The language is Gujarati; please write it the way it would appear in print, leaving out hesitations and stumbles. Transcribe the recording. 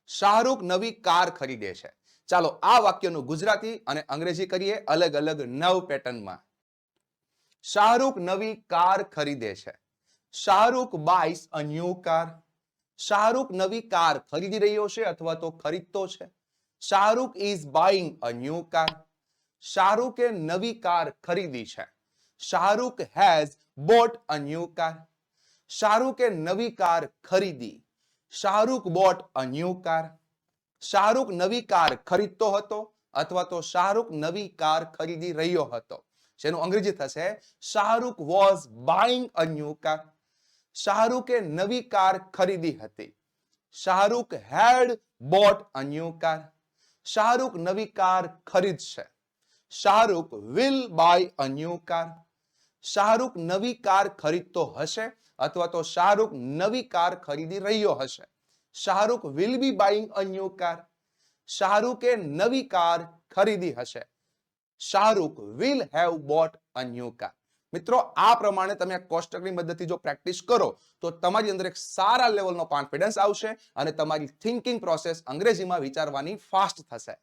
શાહરુખ નવી કાર ખરીદે છે. ચાલો આ વાક્યનું ગુજરાતી અને અંગ્રેજી કરીએ અલગ અલગ નવ પેટર્નમાં. શાહરુખ નવી કાર ખરીદે છે. Shahrukh buys a new car. Shahrukh નવી કાર ખરીદી રહ્યો છે અથવા તો ખરીદતો છે. Shahrukh is buying a new car. શાહરુખે નવી કાર ખરીદી છે. Shahrukh has bought a new car. શાહરુખે નવી કાર ખરીદી. Shahrukh bought a new car. Shahrukh નવી કાર ખરીદતો હતો અથવા તો શાહરુખ નવી કાર ખરીદી રહ્યો હતો. જેનું અંગ્રેજી થશે Shahrukh was buying a new car. શાહરુખે નવી કાર ખરીદી હતી. Shahrukh had bought a new car. Shahrukh નવી કાર ખરીદશે. Shahrukh will buy a new car. Shahrukh નવી કાર ખરીદતો હશે અથવા તો શાહરુખ નવી કાર ખરીદી રહ્યો હશે. Shahrukh will be buying a new car. શાહરુખે નવી કાર ખરીદી હશે. Shahrukh will have bought a new car. મિત્રો આ પ્રમાણે તમે કોષ્ટકની મદદથી જો પ્રેક્ટિસ કરો તો તમારી અંદર એક સારા લેવલનો કોન્ફિડન્સ આવશે અને તમારી થિંકિંગ પ્રોસેસ અંગ્રેજીમાં વિચારવાની ફાસ્ટ થશે.